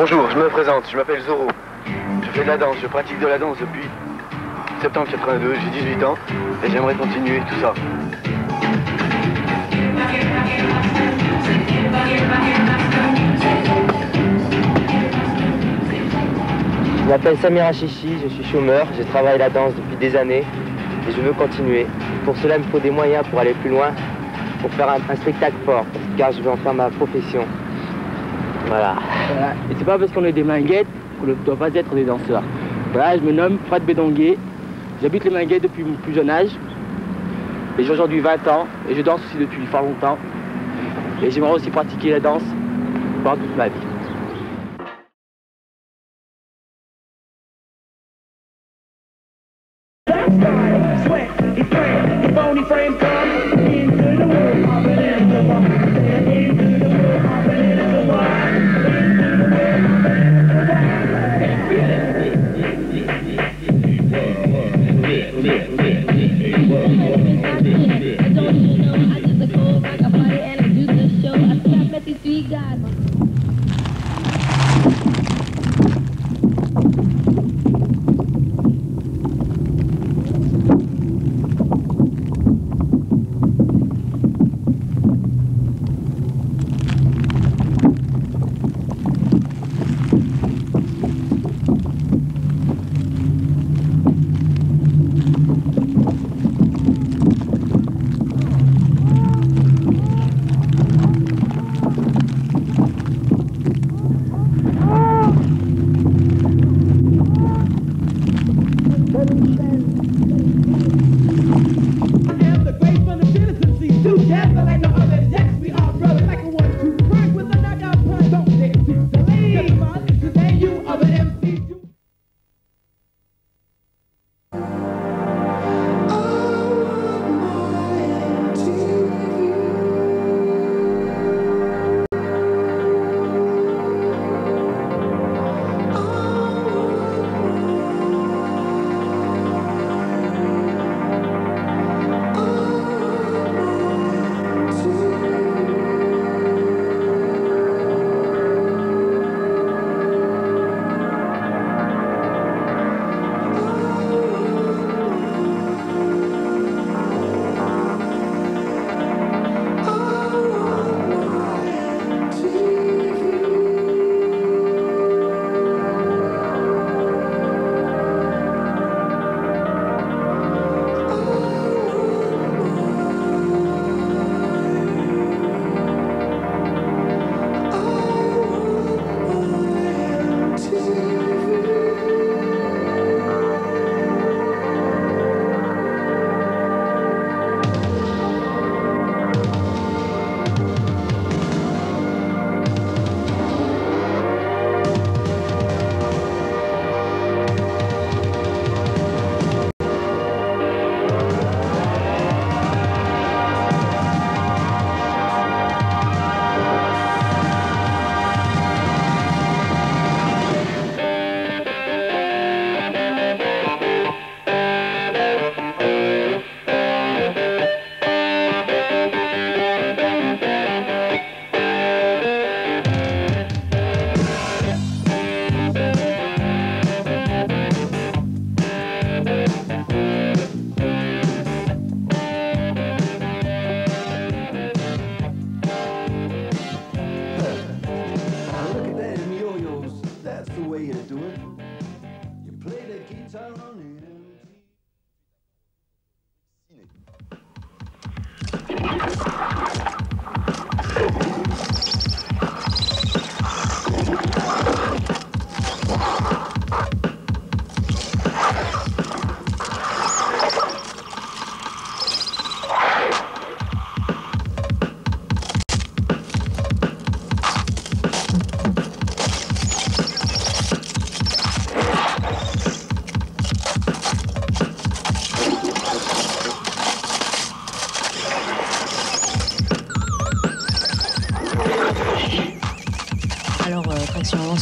Bonjour, je me présente, je m'appelle Zoro. Je fais de la danse, je pratique de la danse depuis septembre 82, j'ai 18 ans et j'aimerais continuer tout ça. Je m'appelle Samira Chichi, je suis chômeur, je travaille la danse depuis des années et je veux continuer. Pour cela, il me faut des moyens pour aller plus loin, pour faire un spectacle fort, car je veux en faire ma profession. Voilà. Et c'est pas parce qu'on est des Minguettes qu'on ne doit pas être des danseurs. Voilà, je me nomme Fred Bédongué, j'habite les Minguettes depuis mon plus jeune âge. Et j'ai aujourd'hui 20 ans et je danse aussi depuis fort longtemps. Et j'aimerais aussi pratiquer la danse pendant toute ma vie.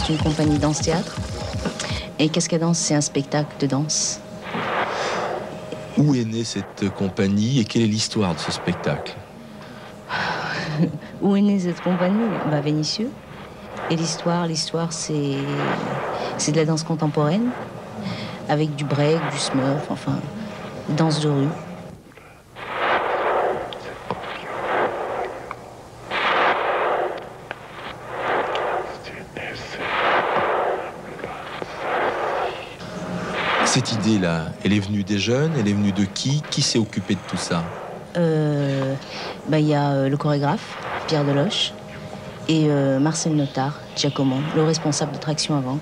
C'est une compagnie danse-théâtre. Et Cascade Danse, c'est un spectacle de danse. Où est née cette compagnie et quelle est l'histoire de ce spectacle? Où est née cette compagnie? Vénissieux. Et l'histoire, c'est de la danse contemporaine, avec du break, du smurf, enfin, danse de rue. Cette idée-là, elle est venue des jeunes, elle est venue de qui? Qui s'est occupé de tout ça? Y a le chorégraphe, Pierre Deloche, et Marcel Notard, Giacomo, le responsable de Traction Avant.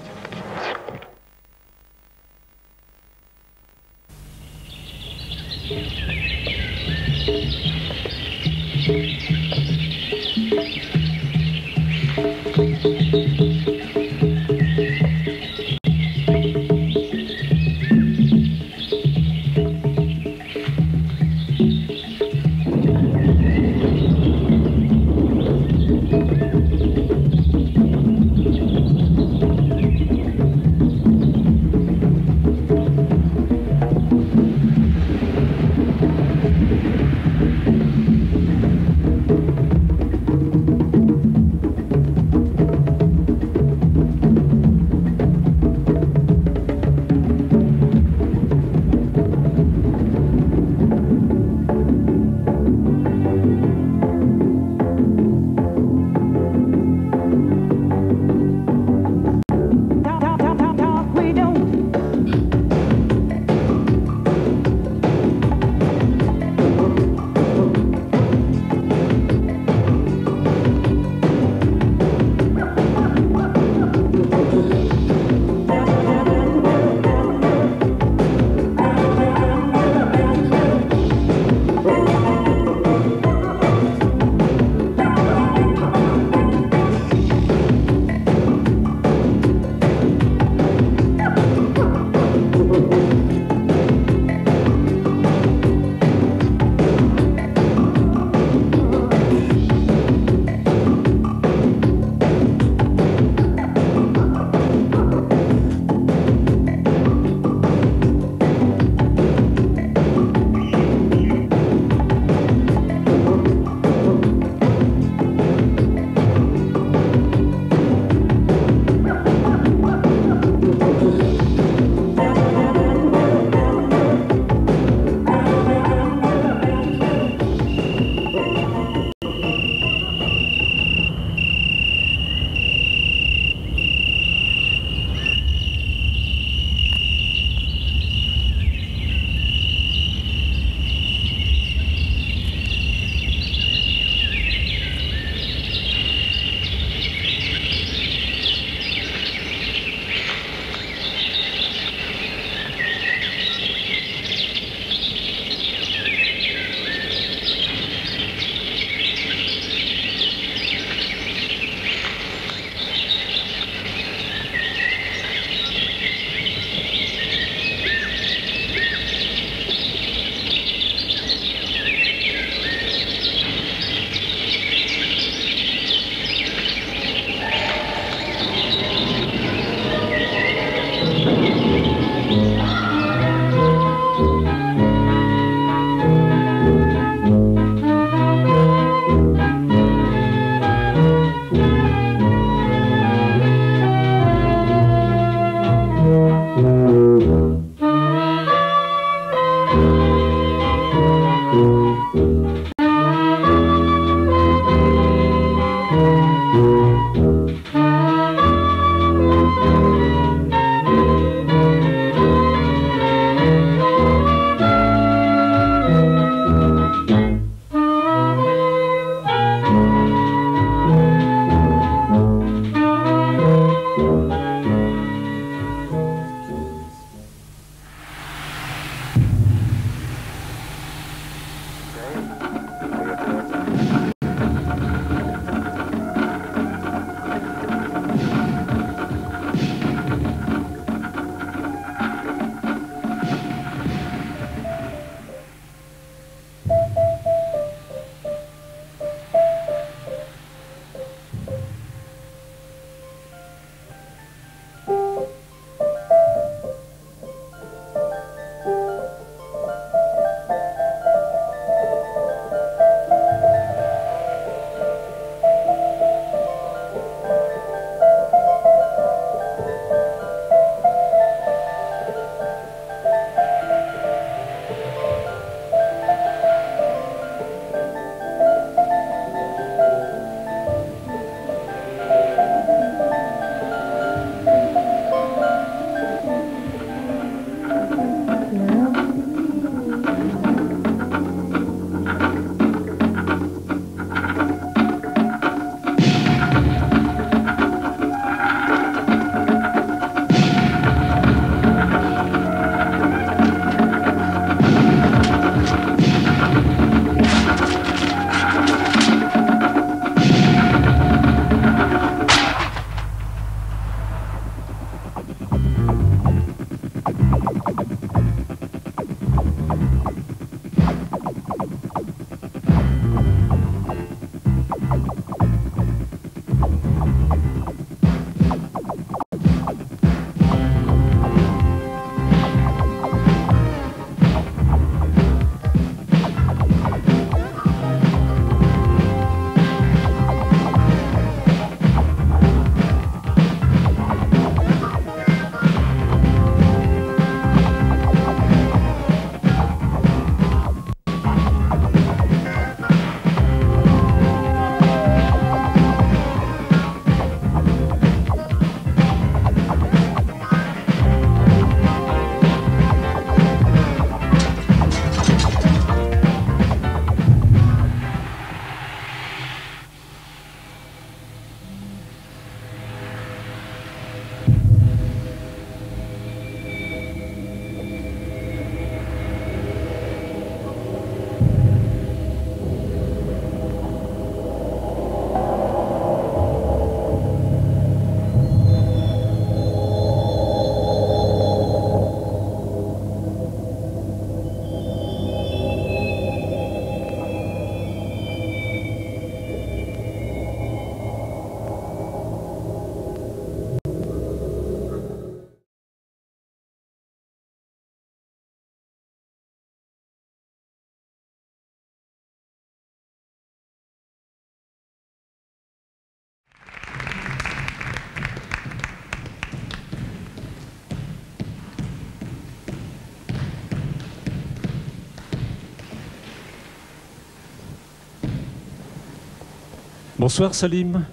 Bonsoir Salim.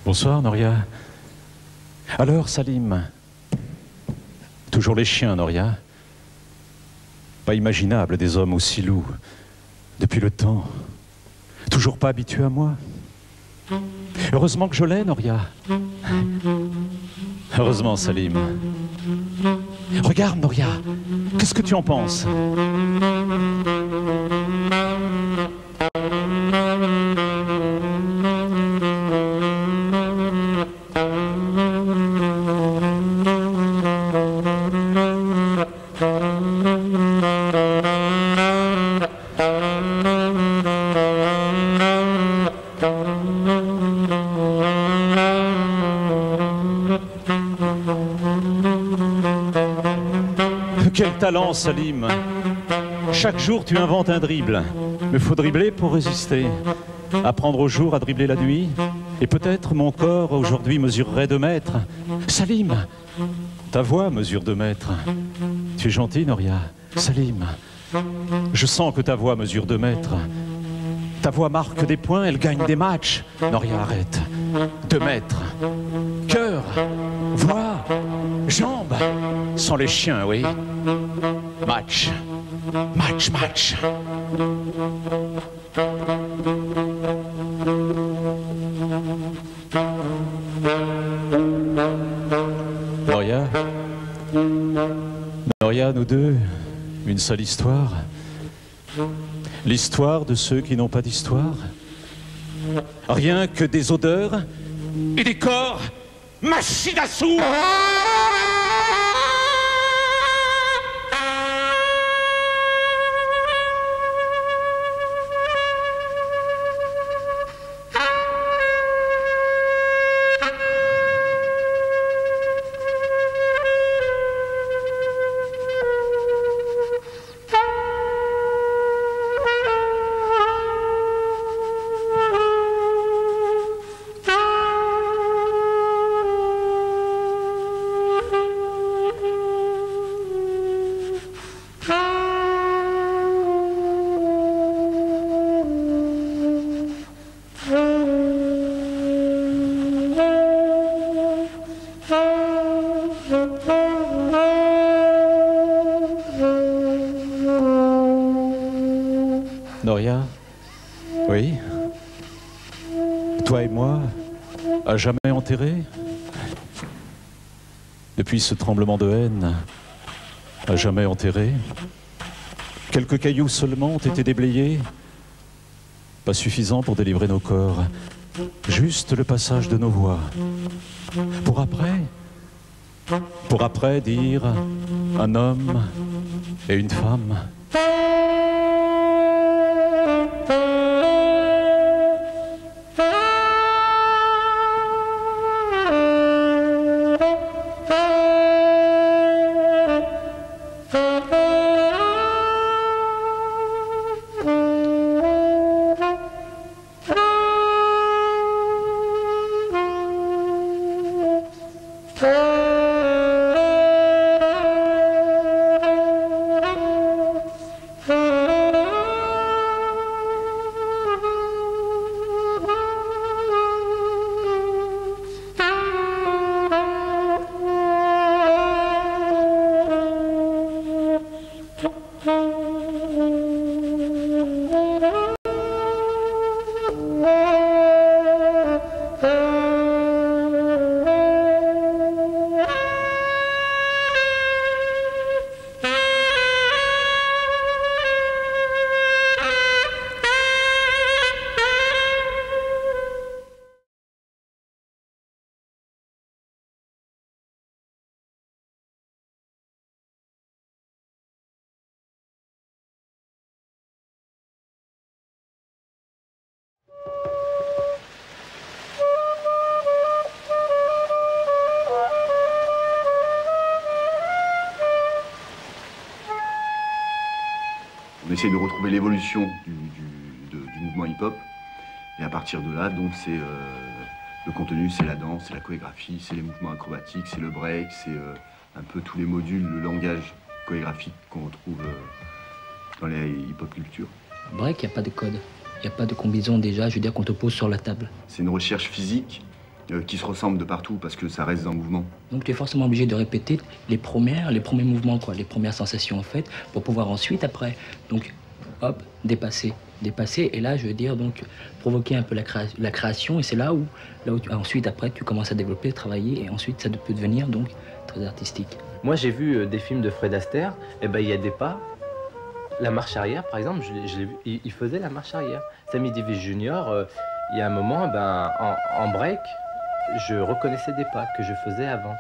Bonsoir Noria. Alors Salim, toujours les chiens Noria. Pas imaginable des hommes aussi loups. Depuis le temps. Toujours pas habitué à moi. Heureusement que je l'ai Noria. Heureusement Salim. Regarde Noria, qu'est-ce que tu en penses? Quel talent, Salim! Chaque jour, tu inventes un dribble. Mais faut dribbler pour résister. Apprendre au jour à dribbler la nuit. Et peut-être mon corps, aujourd'hui, mesurerait 2 mètres. Salim! Ta voix mesure 2 mètres. Tu es gentil, Noria. Salim, je sens que ta voix mesure 2 mètres. Ta voix marque des points, elle gagne des matchs. Noria, arrête. 2 mètres. Cœur, voix, jambes. Sans les chiens, oui. Match. Match, match. Noria. Noria, nous deux, une seule histoire. L'histoire de ceux qui n'ont pas d'histoire. Rien que des odeurs et des corps. Machidasu! Noria, oui? Toi et moi, à jamais enterrés? Depuis ce tremblement de haine, à jamais enterrés? Quelques cailloux seulement ont été déblayés? Pas suffisant pour délivrer nos corps. Juste le passage de nos voix. Pour après dire un homme et une femme. On essaie de retrouver l'évolution du mouvement hip-hop. Et à partir de là, donc, c'est le contenu, c'est la danse, c'est la chorégraphie, c'est les mouvements acrobatiques, c'est le break, c'est un peu tous les modules, le langage chorégraphique qu'on retrouve dans les hip-hop cultures. Break, il n'y a pas de code. Il n'y a pas de combinaison déjà, je veux dire, qu'on te pose sur la table. C'est une recherche physique qui se ressemble de partout parce que ça reste en mouvement. Donc tu es forcément obligé de répéter les premiers mouvements, quoi, les premières sensations en fait, pour pouvoir ensuite après, donc hop, dépasser. Et là, je veux dire, donc provoquer un peu la création, et c'est là où ensuite après tu commences à développer, travailler, et ensuite ça peut devenir donc très artistique. Moi j'ai vu des films de Fred Astaire, et ben il y a des pas. La marche arrière, par exemple, je l'ai vu, il faisait la marche arrière. Sammy Davis Jr., il y a un moment, ben, en break, je reconnaissais des pas que je faisais avant.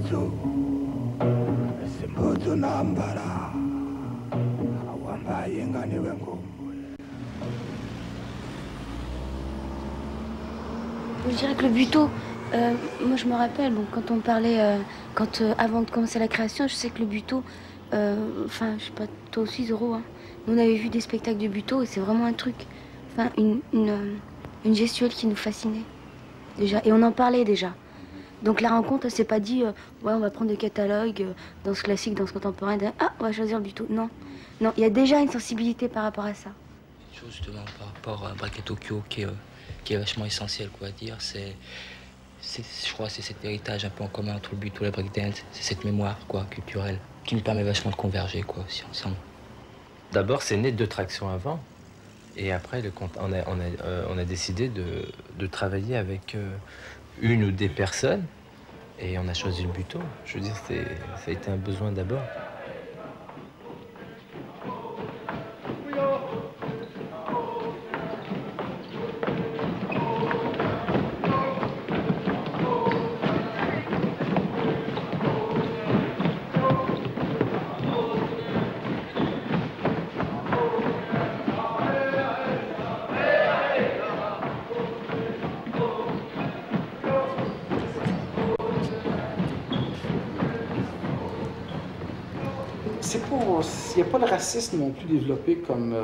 Je dirais que le buto, moi je me rappelle, bon, quand on parlait, avant de commencer la création, je sais que le buto, enfin, je sais pas, toi aussi Zoro, hein, on avait vu des spectacles de buto et c'est vraiment un truc, enfin, une gestuelle qui nous fascinait, déjà, et on en parlait déjà. Donc la rencontre, elle s'est pas dit, ouais, on va prendre des catalogues, danse classique, danse contemporaine, ah, on va choisir le buto. Non, non, il y a déjà une sensibilité par rapport à ça. Une chose justement par rapport à Break et Tokyo qui est vachement essentiel, quoi, à dire, je crois, c'est cet héritage un peu en commun entre le buto et la breakdance, c'est cette mémoire, quoi, culturelle, qui nous permet vachement de converger, quoi, aussi ensemble. D'abord, c'est né de 2 tractions avant, et après, on a décidé de travailler avec une ou des personnes, et on a choisi le buto. Je veux dire, ça a été un besoin d'abord. Il n'y a pas de racisme non plus développé comme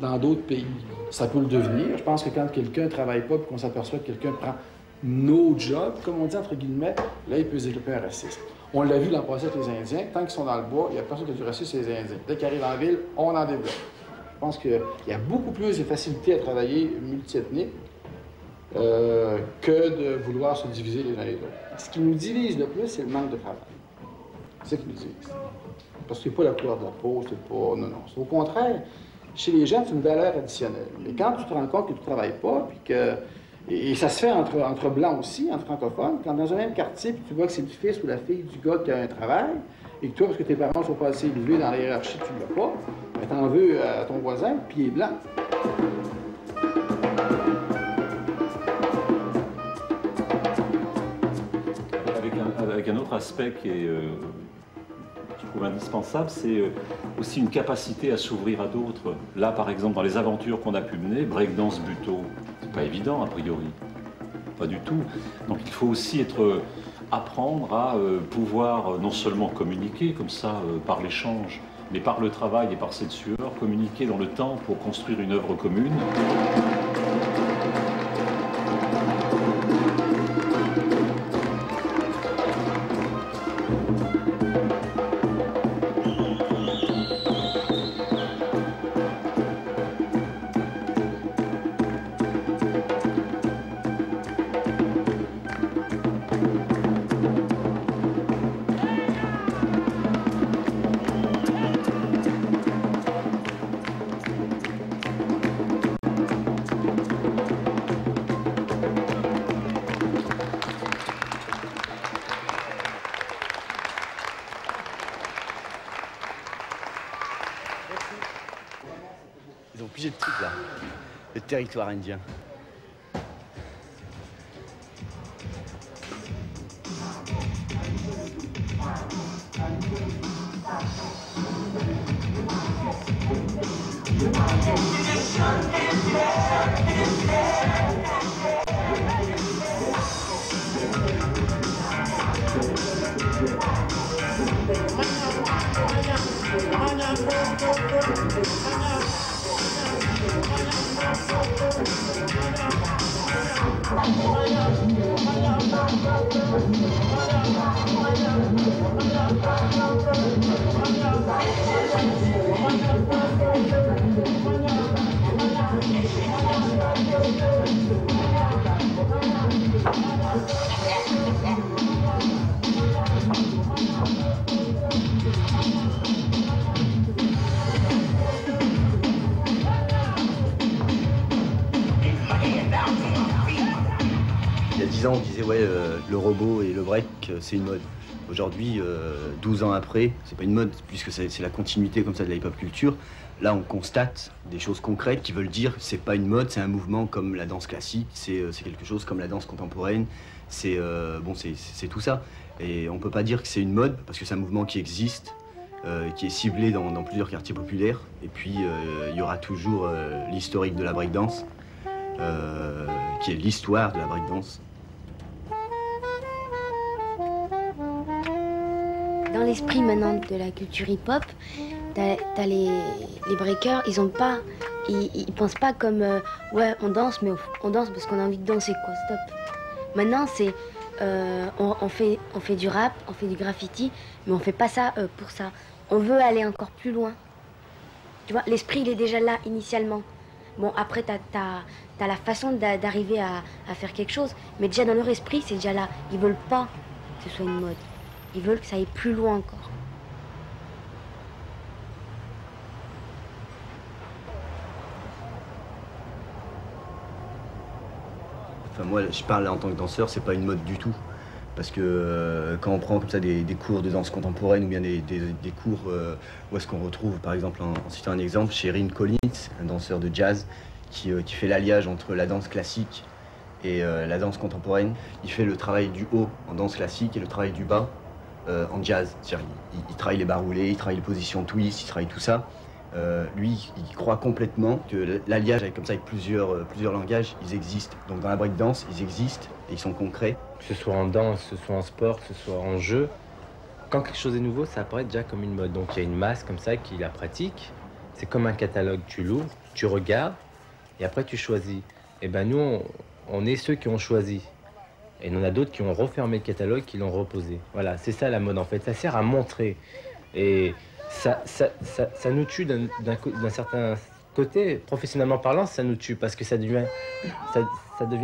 dans d'autres pays. Ça peut le devenir. Je pense que quand quelqu'un ne travaille pas et qu'on s'aperçoit que quelqu'un prend nos jobs, comme on dit entre guillemets, là, il peut se développer un racisme. On l'a vu l'an passé avec les Indiens. Tant qu'ils sont dans le bois, il n'y a personne qui a du racisme sur les Indiens. Dès qu'ils arrivent en ville, on en développe. Je pense qu'il y a beaucoup plus de facilité à travailler multiethnique que de vouloir se diviser les uns les autres. Ce qui nous divise le plus, c'est le manque de travail. C'est ce qui nous divise. Parce que c'est pas la couleur de la peau, c'est pas... Non, non. Au contraire, chez les jeunes, c'est une valeur additionnelle. Mais quand tu te rends compte que tu ne travailles pas, puis que... Et ça se fait entre blancs aussi, entre francophones. Quand dans un même quartier, puis tu vois que c'est le fils ou la fille du gars qui a un travail, et que toi, parce que tes parents ne sont pas assez élevés dans la hiérarchie, tu ne l'as pas, mais t'en veux à ton voisin, puis il est blanc. Avec un autre aspect qui est... je trouve indispensable, c'est aussi une capacité à s'ouvrir à d'autres. Là, par exemple, dans les aventures qu'on a pu mener, breakdance, buto, c'est pas évident a priori, pas du tout. Donc il faut aussi apprendre à pouvoir non seulement communiquer comme ça par l'échange, mais par le travail et par cette sueur, communiquer dans le temps pour construire une œuvre commune. Ils ont pigé de trucs là, le territoire indien. Il y a 10 ans, on disait ouais, le robot et le break, c'est une mode. Aujourd'hui, 12 ans après, c'est pas une mode, puisque c'est la continuité comme ça de la hip-hop culture. Là, on constate des choses concrètes qui veulent dire c'est pas une mode, c'est un mouvement comme la danse classique, c'est quelque chose comme la danse contemporaine, c'est bon, c'est tout ça. Et on peut pas dire que c'est une mode, parce que c'est un mouvement qui existe, qui est ciblé dans plusieurs quartiers populaires. Et puis, il y aura toujours l'historique de la breakdance, qui est l'histoire de la breakdance. Dans l'esprit maintenant de la culture hip-hop, t'as les breakers, ils pensent pas comme ouais, on danse, mais on danse parce qu'on a envie de danser, quoi, stop. Maintenant, c'est on fait du rap, on fait du graffiti, mais on fait pas ça pour ça. On veut aller encore plus loin. Tu vois, l'esprit, il est déjà là initialement. Bon, après, t'as la façon d'arriver à faire quelque chose, mais déjà dans leur esprit, c'est déjà là. Ils veulent pas que ce soit une mode. Ils veulent que ça aille plus loin encore. Enfin, moi, je parle en tant que danseur, c'est pas une mode du tout. Parce que quand on prend comme ça des cours de danse contemporaine ou bien des cours où est-ce qu'on retrouve, par exemple, en citant un exemple, chez Rin Collins, un danseur de jazz qui fait l'alliage entre la danse classique et la danse contemporaine. Il fait le travail du haut en danse classique et le travail du bas en jazz. C'est-à-dire, il travaille les bas roulés, il travaille les positions twist, il travaille tout ça. Lui, il croit complètement que l'alliage avec plusieurs langages, ils existent. Donc dans la breakdance, ils existent et ils sont concrets. Que ce soit en danse, que ce soit en sport, que ce soit en jeu, quand quelque chose est nouveau, ça apparaît déjà comme une mode. Donc il y a une masse comme ça qui la pratique. C'est comme un catalogue, tu l'ouvres, tu regardes et après tu choisis. Et ben nous, on est ceux qui ont choisi. Et il y en a d'autres qui ont refermé le catalogue, qui l'ont reposé. Voilà, c'est ça la mode en fait. Ça sert à montrer. Et ça nous tue d'un certain côté, professionnellement parlant, ça nous tue parce que ça devient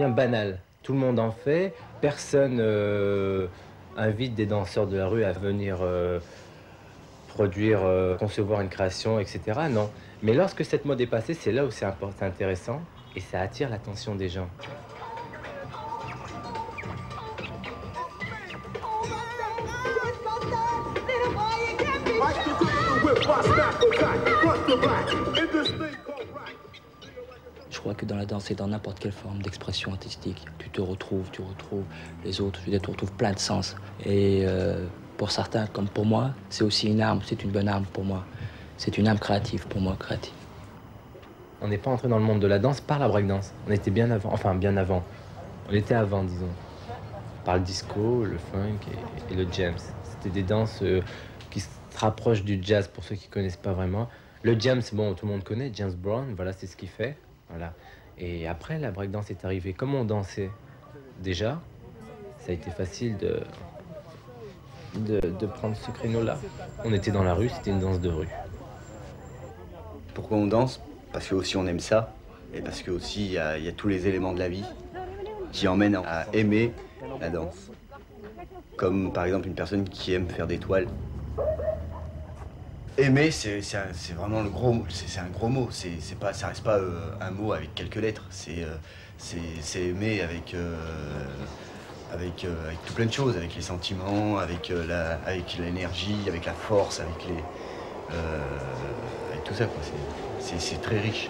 banal. Tout le monde en fait, personne invite des danseurs de la rue à venir produire, concevoir une création, etc. Non. Mais lorsque cette mode est passée, c'est là où c'est intéressant et ça attire l'attention des gens. Je crois que dans la danse et dans n'importe quelle forme d'expression artistique, tu retrouves les autres, tu retrouves plein de sens. Et pour certains, comme pour moi, c'est aussi une arme, c'est une bonne arme pour moi. C'est une arme créative pour moi, créative. On n'est pas entré dans le monde de la danse par la breakdance. On était bien avant, enfin bien avant. On était avant, disons. Par le disco, le funk et le jams. C'était des danses qui se rapprochent du jazz pour ceux qui ne connaissent pas vraiment. Le jams, bon, tout le monde connaît, James Brown, voilà, c'est ce qu'il fait. Voilà. Et après, la breakdance est arrivée. Comme on dansait déjà, ça a été facile de prendre ce créneau-là. On était dans la rue, c'était une danse de rue. Pourquoi on danse? Parce que aussi on aime ça, et parce que aussi il y a tous les éléments de la vie qui emmènent à aimer la danse. Comme par exemple une personne qui aime faire des toiles. Aimer, c'est vraiment le gros mot. C'est un gros mot. Ça reste pas un mot avec quelques lettres. C'est aimer avec tout plein de choses, avec les sentiments, avec l'énergie, avec la force, avec tout ça, quoi. C'est très riche.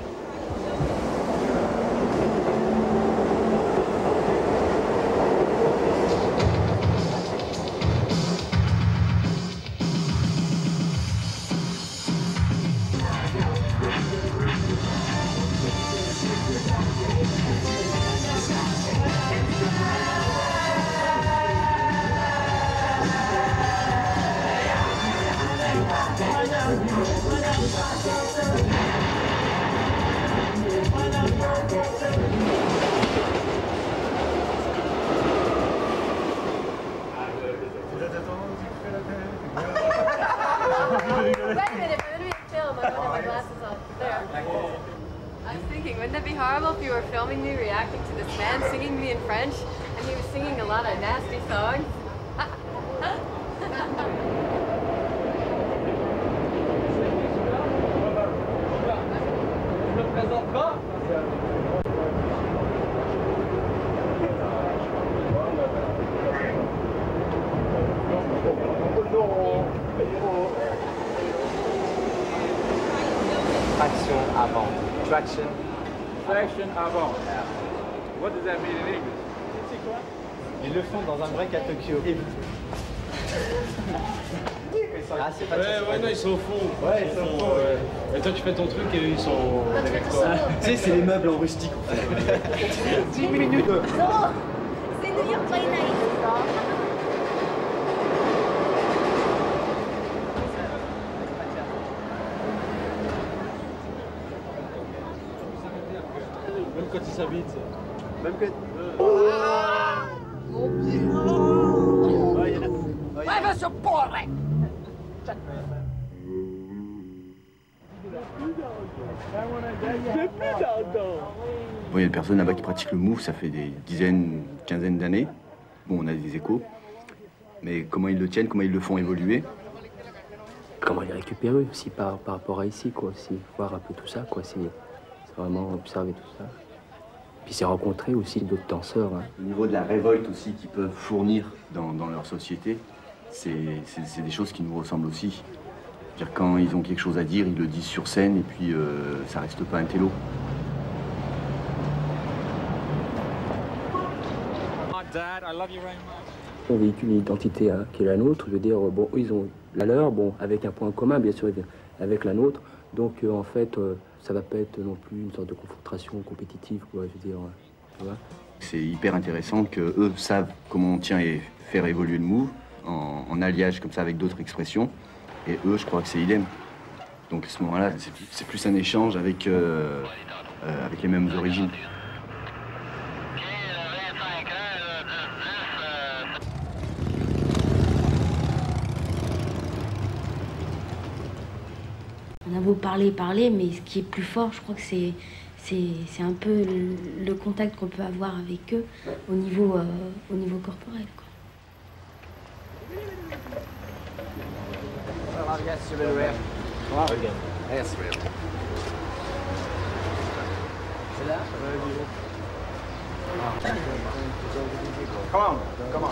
Wouldn't it be horrible if you were filming me reacting to this man singing me in French and he was singing a lot of nasty songs? Traction avant. Traction. Traction avant. What does that mean in English? Ils le font dans un break à Tokyo. Ah, c'est pas ouais, non, ils sont au fond. Ouais, ils sont au fond. Ouais. Et toi, tu fais ton truc et eux, ils sont avec toi. Tu sais, c'est les meubles en rustique, en fait. 10 minutes. Non, c'est New York by night. Même quand ils s'habitent. Même que... Mon pied. Ouais, va se porrer. Bon, il y a des personnes là-bas qui pratiquent le move, ça fait des dizaines, quinzaines d'années. Bon, on a des échos. Mais comment ils le tiennent, comment ils le font évoluer? Comment les récupérer aussi par rapport à ici, quoi, aussi. Voir un peu tout ça, quoi. C'est vraiment observer tout ça. Puis c'est rencontrer aussi d'autres danseurs. Hein. Au niveau de la révolte aussi qu'ils peuvent fournir dans leur société, c'est des choses qui nous ressemblent aussi. C'est-à-dire quand ils ont quelque chose à dire, ils le disent sur scène et puis ça reste pas un télo. On véhicule une identité hein, qui est la nôtre, je veux dire, bon, eux, ils ont la leur, bon, avec un point commun, bien sûr, avec la nôtre. Donc, en fait, ça va pas être non plus une sorte de confrontation compétitive, quoi, je veux dire, tu vois. C'est hyper intéressant qu'eux savent comment on tient et faire évoluer le move en alliage comme ça avec d'autres expressions. Et eux, je crois que c'est idem. Donc à ce moment-là, c'est plus un échange avec les mêmes origines. On a beau parler, mais ce qui est plus fort, je crois que c'est un peu le contact qu'on peut avoir avec eux au niveau corporel, quoi. Come on.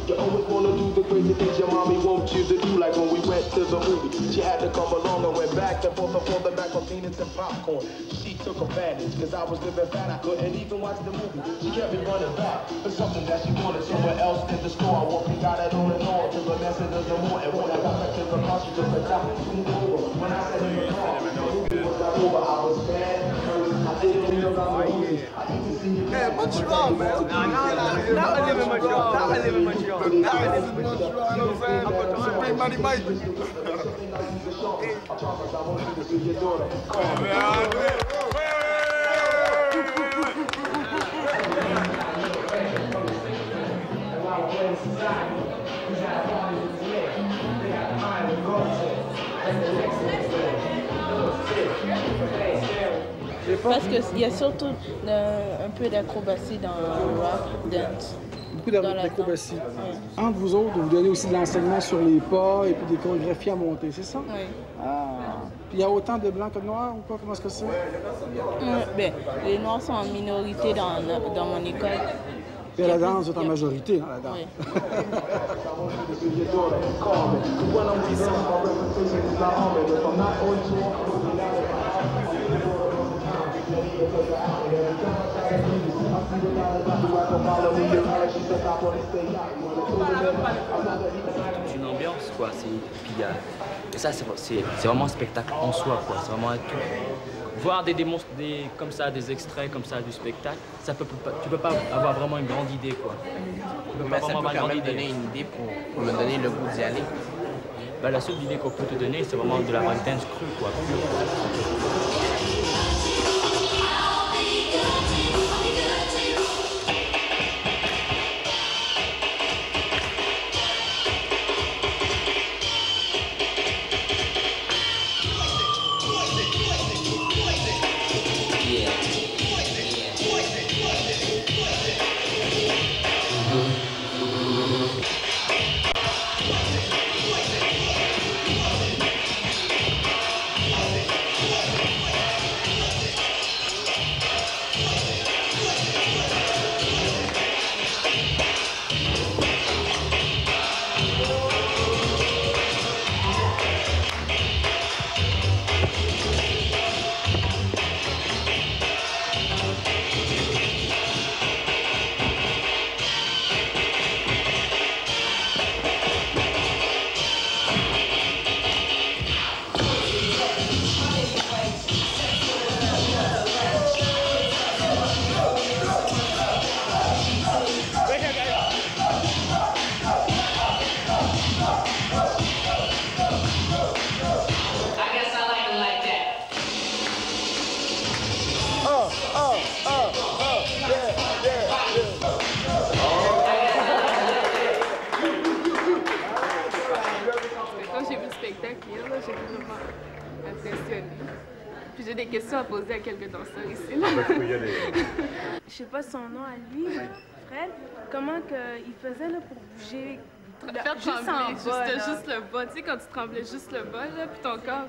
You always wanna do the crazy things your mommy wants you to do, like when we went to the movie. She had to come along and went back and forth the back of peanuts and popcorn. She took advantage, cause I was living fat, I couldn't even watch the movie. She kept me running back for something that she wanted somewhere else in the store. I walked and got it on and on till the message of the morning. When I got back to the car, she took the top and moved over. When I said in the car, the movie was not over, I was bad. I didn't feel like the movie. Hey, what's wrong, man? Now I live in Montreal. Now I live in Montreal. Now I live in Montreal. You know what I'm saying? I'm big money Mike. Come on, man. Parce qu'il y a surtout un peu d'acrobatie dans le rap dance. Beaucoup d'acrobatie. Entre vous autres, vous donnez aussi de l'enseignement sur les pas et puis des chorégraphies à monter, c'est ça? Oui. Ah. Puis il y a autant de blancs que de noirs ou quoi? Comment est-ce que c'est? Ben, les noirs sont en minorité dans mon école. Et la danse est en majorité dans la danse. Oui. C'est une ambiance, quoi. Et ça, c'est vraiment un spectacle en soi, quoi. C'est vraiment un tout. Voir comme ça, des extraits comme ça du spectacle, tu peux pas avoir vraiment une grande idée, quoi. Mais ça peut quand même donner une idée pour me donner le goût d'y aller. Ben, la seule idée qu'on peut te donner, c'est vraiment de la breakdance crue, quoi. souvenir, là. J'étais vraiment impressionnée. Puis j'ai des questions à poser à quelques danseurs ici, là. Je sais pas son nom à lui, là, Fred. Comment il faisait là, pour bouger? Faire Juste en trembler, bas, là. juste le bas. Tu sais, quand tu tremblais juste le bas, là, puis ton corps...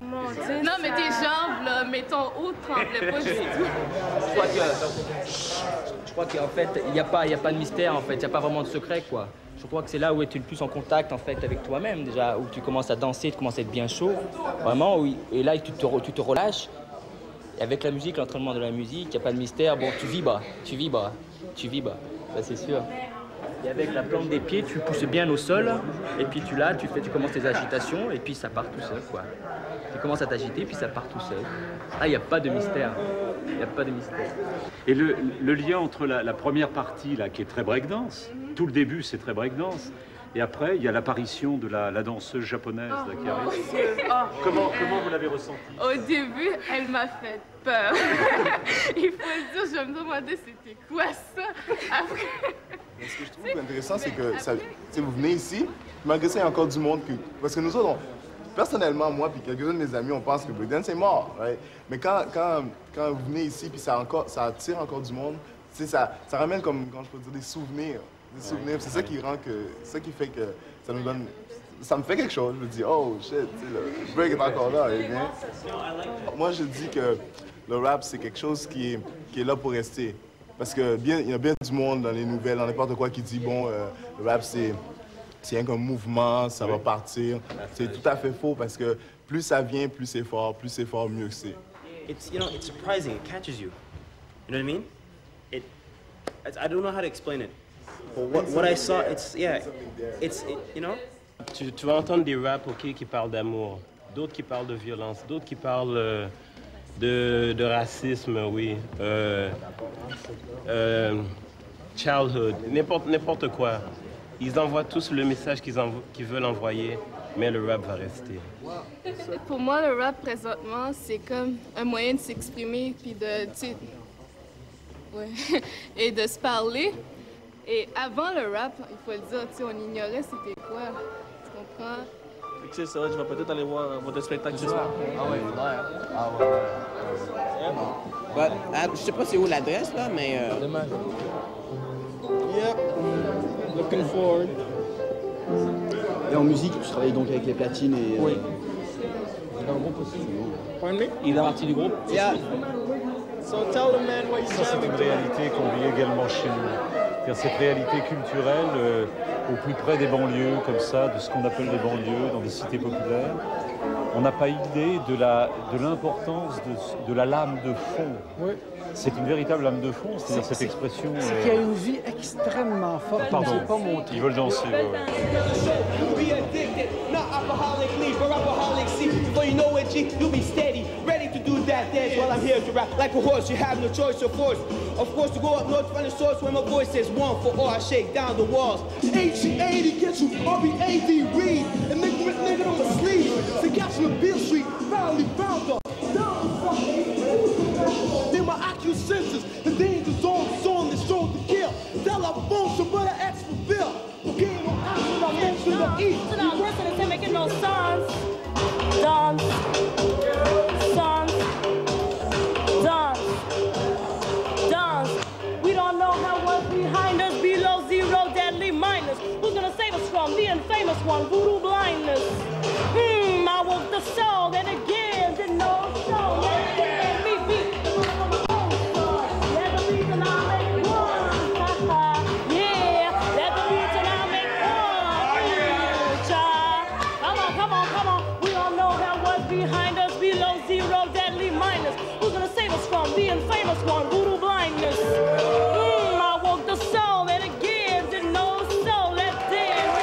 Mon Dieu, non, mais tes jambes, là, mais ton haut tremblait pas du tout. Je crois qu'en fait, il n'y a pas de mystère, en fait. Il n'y a pas vraiment de secret, quoi. Je crois que c'est là où tu es le plus en contact, en fait, avec toi-même, déjà, où tu commences à danser, tu commences à être bien chaud, vraiment, et là, tu te relâches. Et avec la musique, l'entraînement de la musique, il n'y a pas de mystère. Bon, tu vibres, ça c'est sûr. Et avec la plante des pieds, tu pousses bien au sol, et puis tu commences tes agitations, et puis ça part tout seul, quoi. Tu commences à t'agiter, puis ça part tout seul. Ah, il n'y a pas de mystère. Il n'y a pas de mystère. Et le lien entre la première partie, là, qui est très breakdance, tout le début, c'est très breakdance, et après, il y a l'apparition de la danseuse japonaise là, qui arrive. Comment vous l'avez ressenti? Au début, elle m'a fait peur. Il faut le dire, je me demandais c'était quoi ça. Après... Mais ce que je trouve intéressant, c'est que vous venez ici, malgré ça, il y a encore du monde. Parce que nous autres, personnellement, moi et quelques-uns de mes amis, on pense que breakdance c'est mort. Right? Mais quand vous venez ici, puis ça attire encore du monde, ça ramène comme, quand je peux dire, des souvenirs. C'est ça qui fait que ça nous donne... Ça me fait quelque chose. Je me dis, oh shit, le break est encore là. Moi, je dis que le rap, c'est quelque chose qui est là pour rester. Parce qu'il y a bien du monde dans les nouvelles, dans n'importe quoi, qui dit, bon, le rap, c'est un mouvement, ça va partir. C'est tout à fait faux, parce que plus ça vient, plus c'est fort, mieux que c'est. It's surprising, it catches you. You know what I mean? I don't know how to explain it. But what I saw, you know? Tu vas entendre des raps, OK, qui parlent d'amour, d'autres qui parlent de violence, d'autres qui parlent de racisme, oui. Childhood, n'importe quoi. Ils envoient tous le message qu'ils veulent envoyer, mais le rap va rester. Pour moi, le rap, présentement, c'est comme un moyen de s'exprimer, puis et de se parler. Et avant le rap, il faut le dire, on ignorait c'était quoi. Tu comprends? C'est ça, je vais peut-être aller voir votre spectacle ce soir. Ah ouais, je sais pas c'est où l'adresse là, mais... Demain. Yep. Looking forward. Et en musique, tu travailles donc avec les platines et... Oui. Dans le groupe aussi. Pardon me? Il est partie du groupe. Yeah. So tell the man what you Ça, c'est une réalité qu'on vit également chez nous. C'est-à-dire cette réalité culturelle au plus près des banlieues, comme ça, de ce qu'on appelle les banlieues, dans des cités populaires. On n'a pas idée de l'importance de la lame de fond. Oui. C'est une véritable lame de fond, c'est-à-dire cette expression... C'est qu'il y a une vie extrêmement forte, Pardon, mais c'est pas montré. Ils veulent danser, Be addicted, not alcoholically, but alcoholic. See, before you know it, G, you'll be steady, ready to do that dance while I'm here to rap like a horse. You have no choice of force. Of course, to go up north, find a source where my voice says one for all. I shake down the walls. HC80 gets you RBAD read and make a nigga on the sleeve. C'est catch on the Bill Street, finally found her. Then my IQ senses, the danger zone, song that's shown to kill. Tell our function, but I ask for Bill. Game on action, I mention the E. So now I'm working and making no sons. Dance. Sons. Dance. Dance. We don't know how what's behind us. Below zero, deadly minus. Who's gonna save us from the infamous one? Voodoo blindness. I woke the soul and it gives it no soul. Let me beat. Behind us, below zero, deadly minus. Who's gonna save us from the infamous one? Voodoo blindness. I woke the soul and it gives it no soul. Let's dance.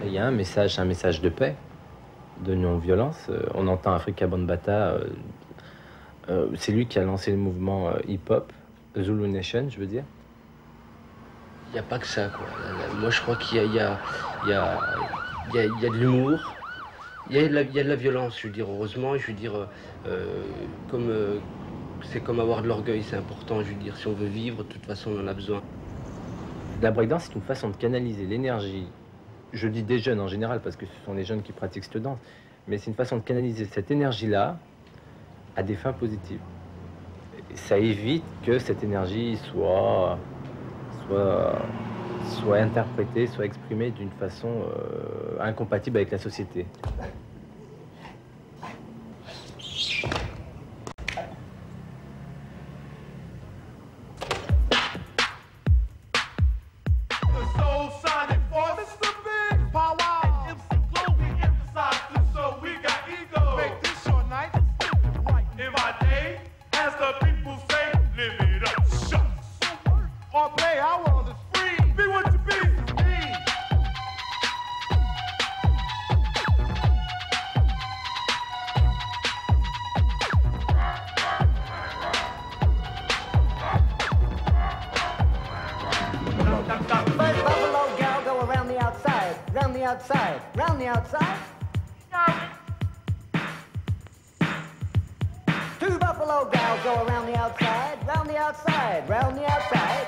Il y a un message de paix, de non-violence. On entend Afrika Bambaataa, c'est lui qui a lancé le mouvement hip-hop, Zulu Nation, je veux dire. Il n'y a pas que ça, quoi. Moi, je crois qu'il y a de l'humour, il y a de la violence, je veux dire, heureusement, je veux dire, c'est comme avoir de l'orgueil, c'est important, je veux dire, si on veut vivre, de toute façon, on en a besoin. La breakdance, c'est une façon de canaliser l'énergie, je dis des jeunes en général, parce que ce sont les jeunes qui pratiquent cette danse, mais c'est une façon de canaliser cette énergie-là à des fins positives. Et ça évite que cette énergie soit interprétée, soit exprimée d'une façon incompatible avec la société. Round the outside. Two buffalo gals go around the outside, round the outside, round the outside.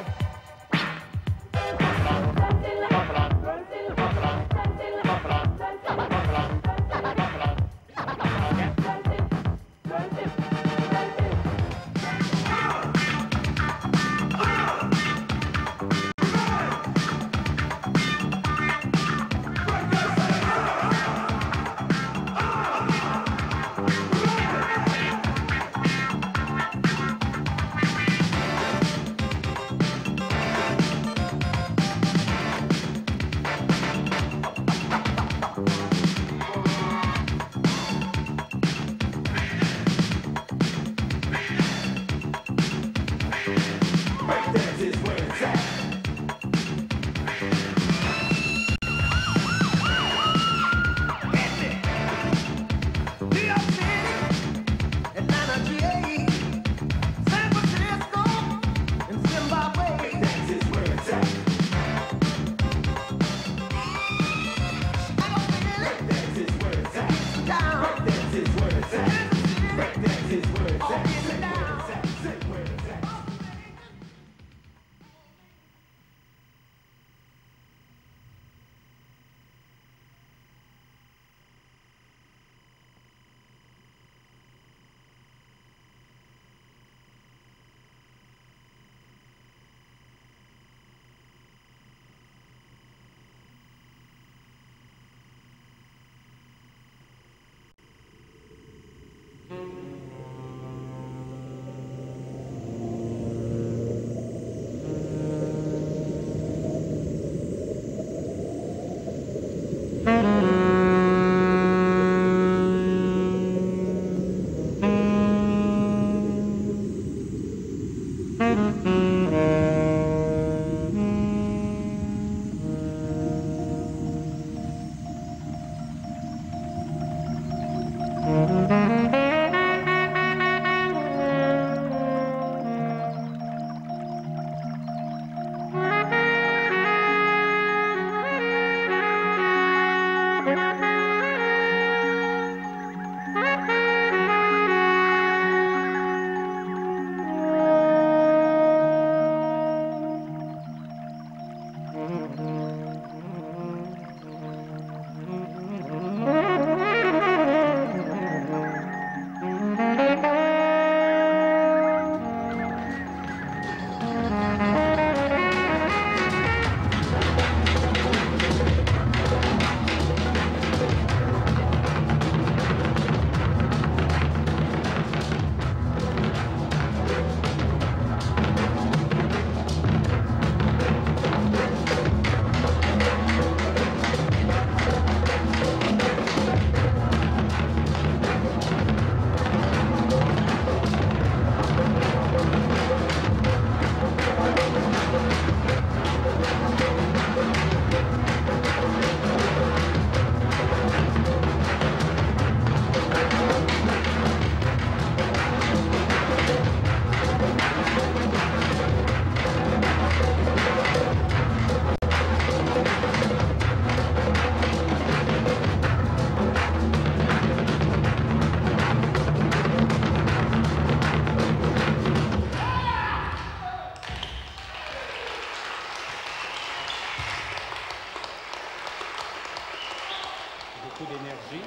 beaucoup d'énergie,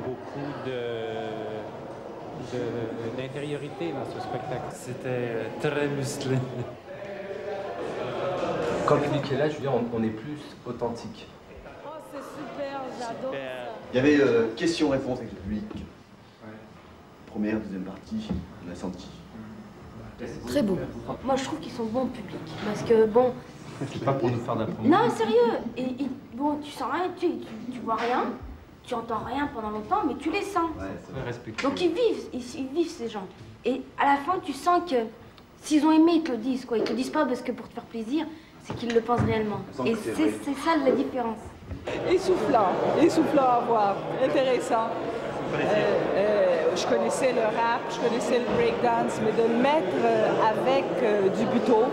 beaucoup d'intériorité dans ce spectacle. C'était très musclé. Comme il dit qu'il est là, je veux dire, on est plus authentique. Oh, c'est super, j'adore ça. Il y avait questions-réponses avec le public. Première, deuxième partie, on a senti. Très beau. Moi, je trouve qu'ils sont bons publics. Parce que, bon... C'est pas pour nous faire de la promo. Non, sérieux. Bon, tu sens rien, tu vois rien, tu entends rien pendant longtemps, mais tu les sens. Ouais, c'est très respectueux. Donc ils vivent ces gens. Et à la fin, tu sens que s'ils ont aimé, ils te le disent, quoi. Ils te disent pas parce que pour te faire plaisir, c'est qu'ils le pensent réellement. Et c'est ça la différence. Essoufflant à voir, intéressant. Je connaissais le rap, je connaissais le breakdance, mais de le mettre avec du buto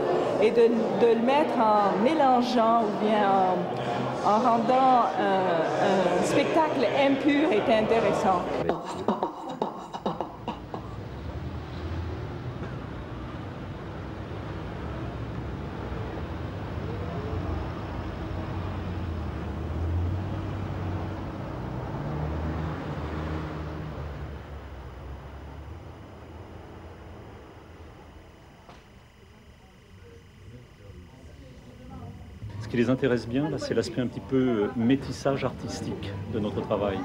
et de le mettre en mélangeant ou bien en rendant un spectacle impur était intéressant. Ce qui les intéresse bien, là, c'est l'aspect un petit peu métissage artistique de notre travail,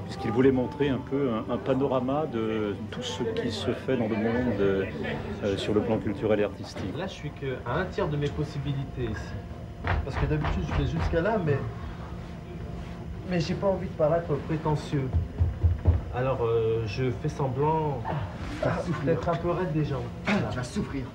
puisqu'ils voulaient montrer un peu un panorama de tout ce qui se fait dans le monde sur le plan culturel et artistique. Là, je suis qu'à un tiers de mes possibilités ici. Parce que d'habitude, je fais jusqu'à là, mais j'ai pas envie de paraître prétentieux. Alors, je fais semblant d'être un peu raide des jambes. Tu vas souffrir.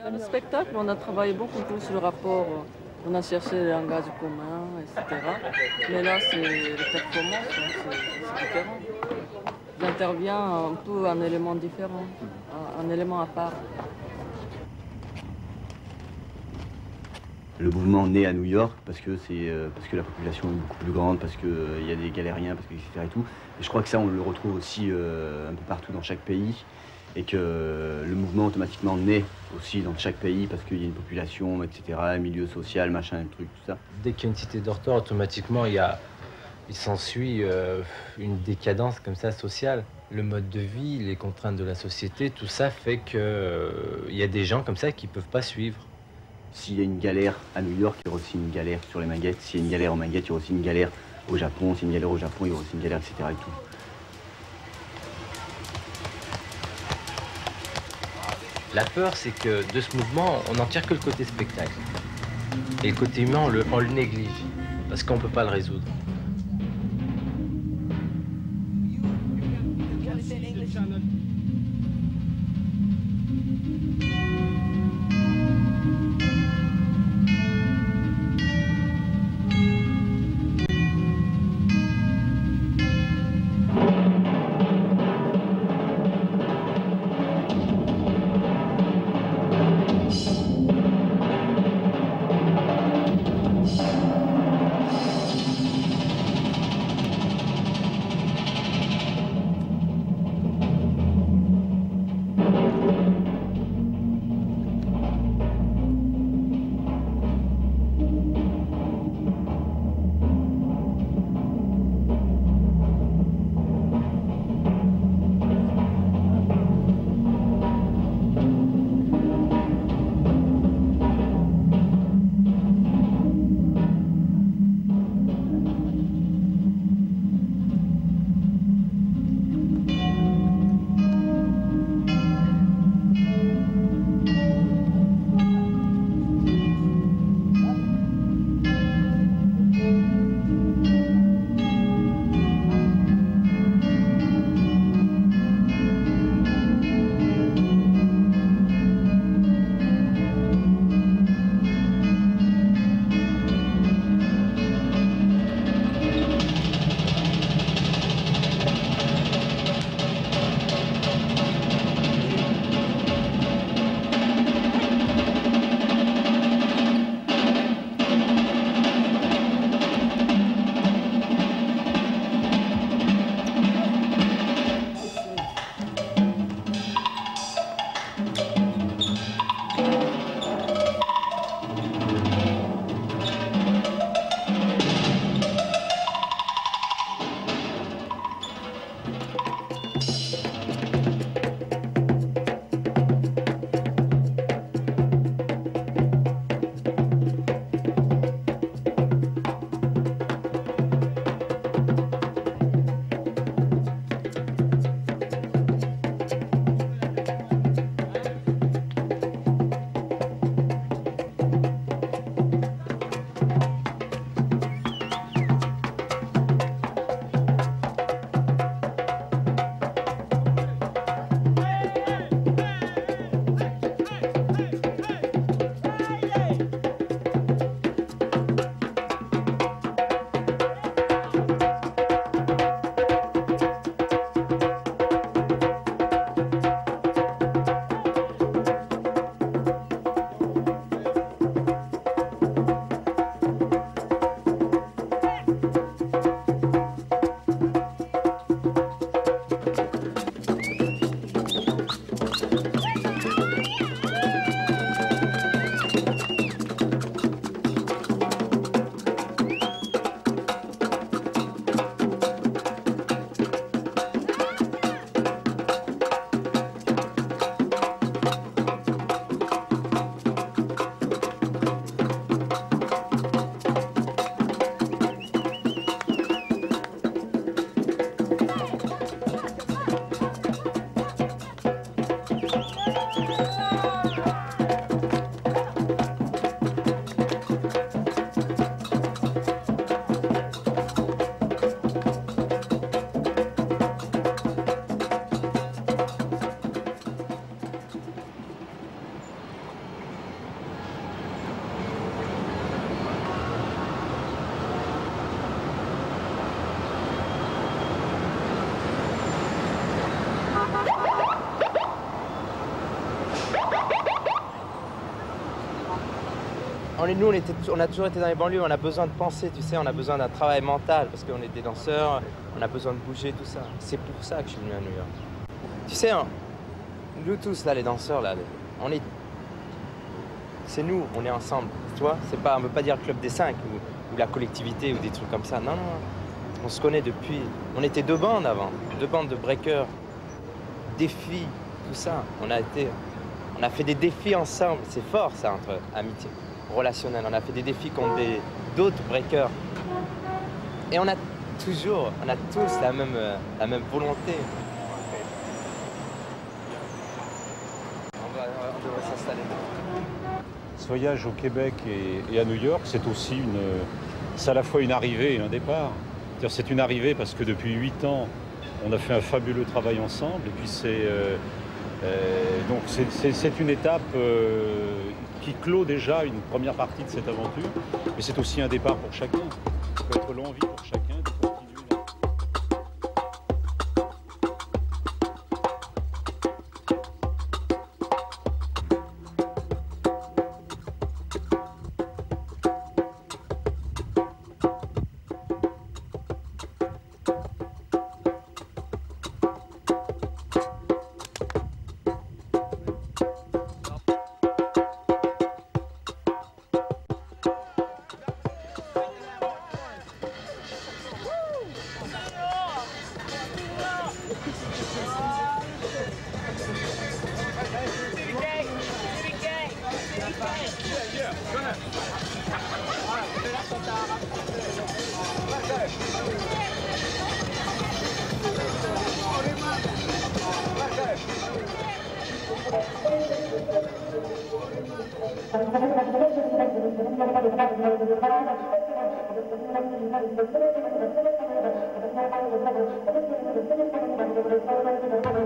Dans le spectacle, on a travaillé beaucoup sur le rapport On a cherché le langage commun, etc. Mais là, c'est les performances, hein, c'est différent. J'interviens un peu un élément différent, un élément à part. Le mouvement naît à New York parce que la population est beaucoup plus grande, parce qu'il y a des galériens, parce que etc. et tout. Et je crois que ça, on le retrouve aussi un peu partout dans chaque pays, et que le mouvement automatiquement naît aussi dans chaque pays parce qu'il y a une population, etc., un milieu social, machin, un truc, tout ça. Dès qu'il y a une cité dortoir, automatiquement, il s'ensuit une décadence comme ça sociale. Le mode de vie, les contraintes de la société, tout ça fait qu'il y a des gens comme ça qui ne peuvent pas suivre. S'il y a une galère à New York, il y aura aussi une galère sur les Minguettes. S'il y a une galère aux Minguettes, il y aura aussi une galère au Japon. S'il y a une galère au Japon, il y aura aussi une galère, etc. et tout. La peur, c'est que de ce mouvement, on n'en tire que le côté spectacle. Et le côté humain, on le néglige, parce qu'on ne peut pas le résoudre. nous, on a toujours été dans les banlieues, on a besoin de penser, tu sais, on a besoin d'un travail mental, parce qu'on est des danseurs, on a besoin de bouger, tout ça. C'est pour ça que je suis venu à New York. Tu sais, nous tous, là, les danseurs, là, c'est nous, on est ensemble, tu vois. On ne veut pas dire le club des 5 ou la collectivité ou des trucs comme ça. Non, non, on se connaît depuis... On était 2 bandes avant, 2 bandes de breakers, défis, tout ça. On a fait des défis ensemble, c'est fort ça, entre amitié relationnelle. On a fait des défis contre d'autres breakers. Et on a tous la même volonté. On devrait s'installer. Ce voyage au Québec et à New York, c'est aussi c'est à la fois une arrivée et un départ. C'est une arrivée parce que depuis 8 ans, on a fait un fabuleux travail ensemble. Et puis donc c'est une étape qui clôt déjà une première partie de cette aventure. Mais c'est aussi un départ pour chacun. Ça peut être l'envie pour chacun de continuer.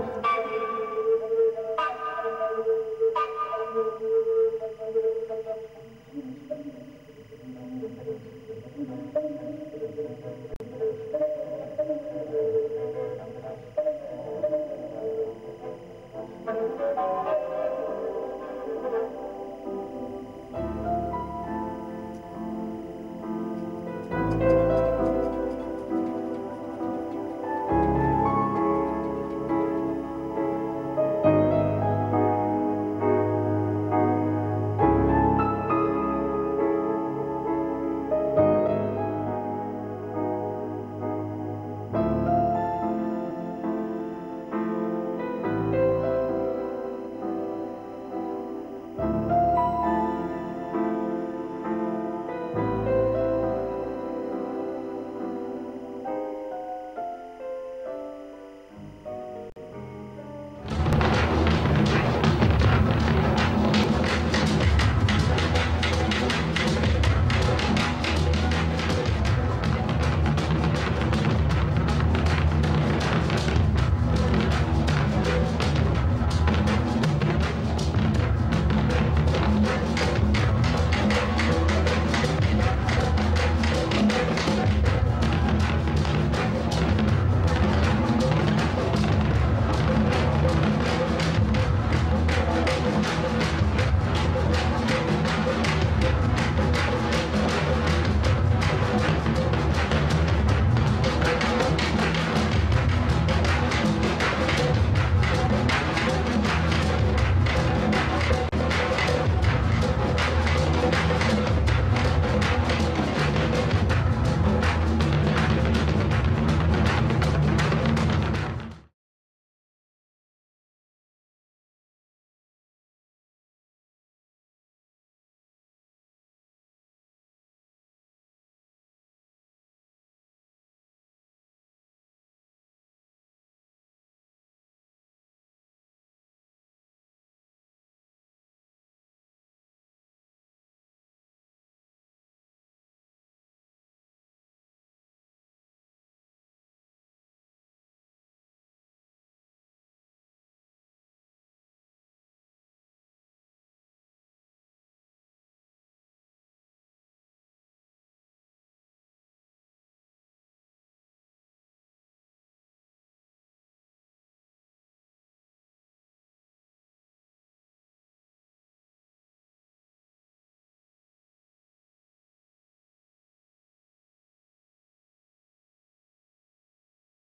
Thank you.